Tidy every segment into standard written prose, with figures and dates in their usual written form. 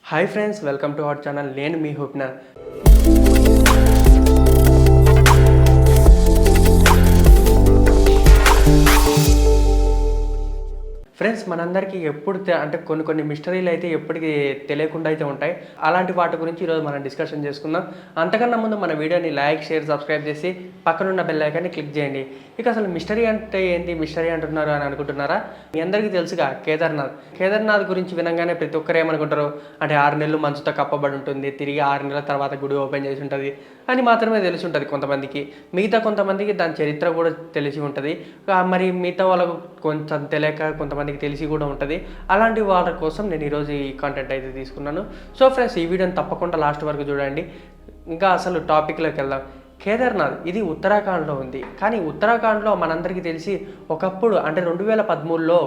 Hi friends, welcome to our channel. నేను మీ హుప్నా. Friends, మనందరికీ ఎప్పుడు అంటే కొన్ని మిస్టరీలు అయితే ఎప్పటికీ తెలియకుండా అయితే ఉంటాయి. అలాంటి వాటి గురించి ఈరోజు మనం డిస్కషన్ చేసుకుందాం. అంతకన్నా ముందు మన వీడియోని లైక్, షేర్, సబ్స్క్రైబ్ చేసి పక్కనున్న బెల్ ఐకాన్ని క్లిక్ చేయండి. ఇక అసలు మిస్టరీ అంటే ఏంటి, మిస్టరీ అంటున్నారు అని అనుకుంటున్నారా? మీ అందరికీ తెలుసుగా కేదార్నాథ్ గురించి వినగానే ప్రతి ఒక్కరు ఏమనుకుంటారు అంటే 6 నెలలు మంచుతో కప్పబడి ఉంటుంది, తిరిగి 6 నెలల తర్వాత గుడి ఓపెన్ చేసి ఉంటుంది అని మాత్రమే తెలిసి ఉంటుంది కొంతమందికి. మిగతా కొంతమందికి దాని చరిత్ర కూడా తెలిసి ఉంటుంది. మరి మిగతా వాళ్ళకు కొంచెం తెలియక కొంతమందికి తెలిసి కూడా ఉంటుంది. అలాంటి వాళ్ళ కోసం నేను ఈరోజు ఈ కాంటెంట్ అయితే తీసుకున్నాను. సో ఫ్రెండ్స్, ఈ వీడియోని తప్పకుండా లాస్ట్ వరకు చూడండి. ఇంకా అసలు టాపిక్లోకి వెళ్దాం. కేదార్నాథ్ ఇది ఉత్తరాఖండ్లో ఉంది. కానీ ఉత్తరాఖండ్లో మనందరికీ తెలిసి ఒకప్పుడు అంటే 2013లో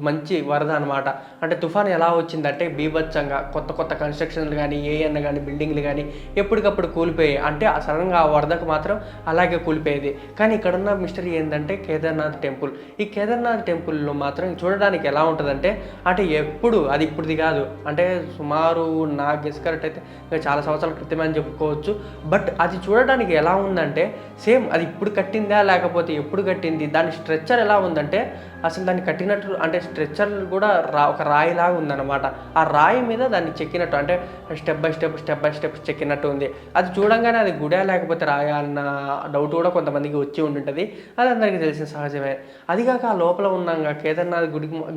మంచి వరద అనమాట. అంటే తుఫాన్ ఎలా వచ్చిందంటే బీభత్సంగా కొత్త కన్స్ట్రక్షన్లు కానీ ఏఎన్ కానీ బిల్డింగ్లు కానీ ఎప్పటికప్పుడు కూలిపోయాయి. అంటే సడన్గా ఆ వరదకు మాత్రం అలాగే కూలిపోయేది. కానీ ఇక్కడున్న మిస్టరీ ఏంటంటే కేదార్నాథ్ టెంపుల్. ఈ కేదార్నాథ్ టెంపుల్లో మాత్రం చూడడానికి ఎలా ఉంటుందంటే అంటే ఎప్పుడు అది ఇప్పుడుది కాదు, అంటే సుమారు నాకు గెస్ కరెక్ట్ అయితే చాలా సంవత్సరాల క్రితమే అని చెప్పుకోవచ్చు. బట్ అది చూడడానికి ఎలా ఉందంటే సేమ్ అది ఇప్పుడు కట్టిందా లేకపోతే ఎప్పుడు కట్టింది, దాని స్ట్రక్చర్ ఎలా ఉందంటే అసలు దాన్ని కట్టినట్టు అంటే స్ట్రక్చర్ కూడా ఒక రాయిలాగా ఉందన్నమాట. ఆ రాయి మీద దాన్ని చెక్కినట్టు అంటే స్టెప్ బై స్టెప్ చెక్కినట్టు ఉంది. అది చూడంగానే అది గుడా లేకపోతే రాయా అన్న డౌట్ కూడా కొంతమందికి వచ్చి ఉంటుంటుంది. అది అందరికీ తెలిసిన సహజమే. అదిగాక ఆ లోపల ఉన్నాక కేదార్నాథ్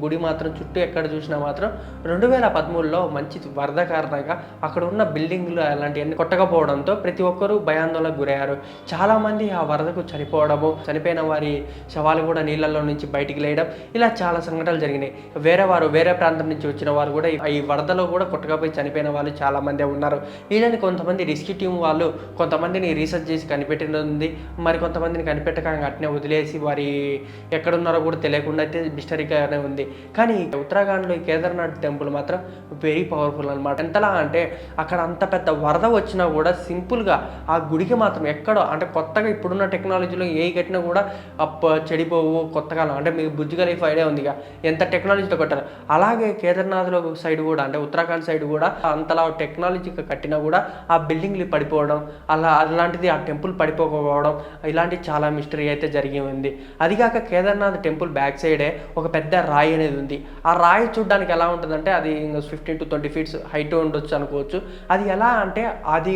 గుడి మాత్రం చుట్టూ ఎక్కడ చూసినా మాత్రం 2013లో మంచి వరద కారణంగా అక్కడ ఉన్న బిల్డింగ్లు అలాంటివన్నీ కొట్టకపోవడంతో ప్రతి ఒక్కరూ భయాందోళనకు గురయ్యారు. చాలామంది ఆ వరదకు చనిపోవడము, చనిపోయిన వారి శవాలు కూడా నీళ్ళల్లో నుంచి బయటికి లేయడం, ఇలా చాలా సంఘటనలు జరిగినాయి. వేరే ప్రాంతం నుంచి వచ్చిన వారు కూడా ఈ వరదలో కూడా కొట్టకపోయి చనిపోయిన వాళ్ళు చాలామంది ఉన్నారు. వీళ్ళని కొంతమంది రెస్క్యూ టీం వాళ్ళు కొంతమందిని రీసెర్చ్ చేసి కనిపెట్టినది, మరి కొంతమందిని కనిపెట్టక అట్నే వదిలేసి వారి ఎక్కడున్నారో కూడా తెలియకుండా అయితే మిస్టరీగానే ఉంది. కానీ ఉత్తరాఖండ్లో ఈ కేదార్నాథ్ టెంపుల్ మాత్రం వెరీ పవర్ఫుల్ అనమాట. ఎంతలా అంటే అక్కడ అంత పెద్ద వరద వచ్చినా కూడా సింపుల్గా ఆ గుడికి మాత్రం ఎక్కడో అంటే కొత్తగా ఇప్పుడున్న టెక్నాలజీలో ఏ కట్టినా కూడా చెడిపోవు. కొత్తగా అంటే మీకు బుర్జ్ ఖలీఫా ఐడియా ఉందిగా, ఎంత టెక్నాలజీతో కట్టారు. అలాగే కేదార్నాథ్లో సైడ్ కూడా అంటే ఉత్తరాఖండ్ సైడ్ కూడా అంతలా టెక్నాలజీగా కట్టినా కూడా ఆ బిల్డింగ్లు పడిపోవడం, అలాంటిది ఆ టెంపుల్ పడిపోకపోవడం, ఇలాంటి చాలా మిస్టరీ అయితే జరిగి ఉంది. అదిగాక కేదార్నాథ్ టెంపుల్ బ్యాక్ సైడే ఒక పెద్ద రాయి అనేది ఉంది. ఆ రాయి చూడడానికి ఎలా ఉంటుందంటే అది 15 to 20 feet హైట్ ఉండొచ్చు అనుకోవచ్చు. అది ఎలా అంటే అది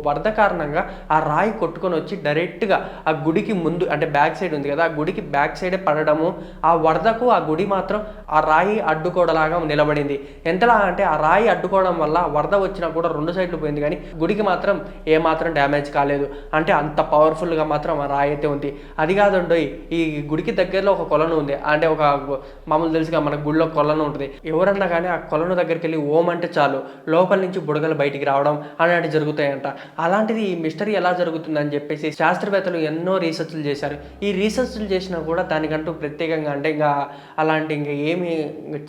వరద కారణంగా ఆ రాయి కొట్టుకొని వచ్చి డైరెక్ట్గా ఆ గుడికి ముందు అంటే బ్యాక్ సైడ్ ఉంది కదా, ఆ గుడికి బ్యాక్ సైడే పడడము, ఆ వరదకు ఆ గుడి మాత్రం ఆ రాయి అడ్డుకోవడలాగా నిలబడింది. ఎంతలా అంటే ఆ రాయి అడ్డుకోవడం వల్ల వరద వచ్చినా కూడా 2 సైడ్లు పోయింది, కానీ గుడికి మాత్రం ఏమాత్రం డ్యామేజ్ కాలేదు. అంటే అంత పవర్ఫుల్గా మాత్రం ఆ రాయి అయితే ఉంది. అది కాదండి, ఈ గుడికి దగ్గరలో ఒక కొలను ఉంది. అంటే ఒక మామూలు తెలుసుగా మన గుడిలో కొలను ఉంటుంది. ఎవరన్నా కానీ ఆ కొలను దగ్గరికి వెళ్ళి ఓం అంటే చాలు లోపల నుంచి బుడగలు బయటికి రావడం అలాంటివి జరుగుతాయంట. అలాంటిది ఈ మిస్టరీ ఎలా జరుగుతుందని చెప్పేసి శాస్త్రవేత్తలు ఎన్నో రీసెర్చ్లు చేశారు. ఈ రీసెర్చ్లు చేసినా కూడా దానికంటూ ప్రత్యేకంగా అంటే ఇంకా ఏమి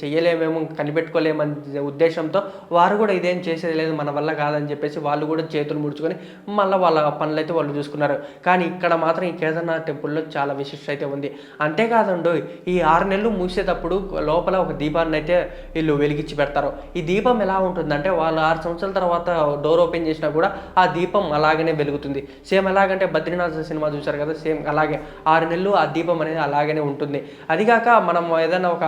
చెయ్యలేమేమో కనిపెట్టుకోలేమనే ఉద్దేశంతో వారు కూడా ఇదేం చేసేది లేదు, మన వల్ల కాదని చెప్పేసి వాళ్ళు కూడా చేతులు ముడుచుకొని మళ్ళీ వాళ్ళ పనులు అయితే వాళ్ళు చూసుకున్నారు. కానీ ఇక్కడ మాత్రం ఈ కేదార్నాథ్ టెంపుల్లో చాలా విశిష్టత అయితే ఉంది. అంతేకాదండి, ఈ 6 నెలలు మూసేటప్పుడు లోపల ఒక దీపాన్ని అయితే వీళ్ళు వెలిగించి పెడతారు. ఈ దీపం ఎలా ఉంటుందంటే వాళ్ళు 6 సంవత్సరాల తర్వాత డోర్ ఓపెన్ చేసినా కూడా ఆ దీపం అలాగనే వెలుగుతుంది. సేమ్ ఎలాగంటే బద్రీనాథ్ సినిమా చూశారు కదా, సేమ్ అలాగే 6 నెలలు ఆ దీపం అనేది అలాగనే ఉంటుంది. అదిగాక మనం ఏదైనా ఒక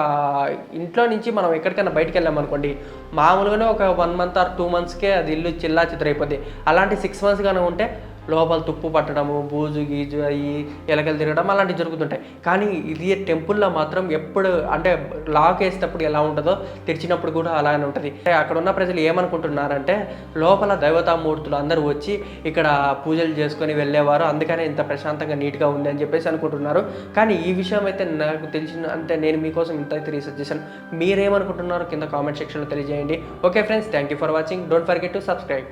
ఇంట్లో నుంచి మనం ఎక్కడికైనా బయటికి వెళ్ళామనుకోండి, మామూలుగానే ఒక 1 month or 2 monthsకే అది ఇల్లు చిల్లా చిత్రైపోద్ది. అలాంటి 6 months కానీ ఉంటే లోపల తుప్పు పట్టడము, బూజు గీజు అయ్యి ఎలకలు తిరగడం అలాంటివి జరుగుతుంటాయి. కానీ ఇది టెంపుల్లో మాత్రం ఎప్పుడు అంటే లాక్ వేసేటప్పుడు ఎలా ఉంటుందో తెరిచినప్పుడు కూడా అలానే ఉంటుంది. అక్కడ ఉన్న ప్రజలు ఏమనుకుంటున్నారంటే లోపల దేవతామూర్తులు అందరూ వచ్చి ఇక్కడ పూజలు చేసుకొని వెళ్ళేవారు, అందుకనే ఇంత ప్రశాంతంగా నీట్గా ఉంది అని చెప్పేసి అనుకుంటున్నారు. కానీ ఈ విషయం అయితే నాకు తెలిసిన అంటే నేను మీకోసం ఇంత అయితే రీసెర్చ్ చేశాను. మీరేమనుకుంటున్నారో కింద కామెంట్ సెక్షన్లో తెలియజేయండి. Okay friends, thank you for watching. Don't forget to subscribe.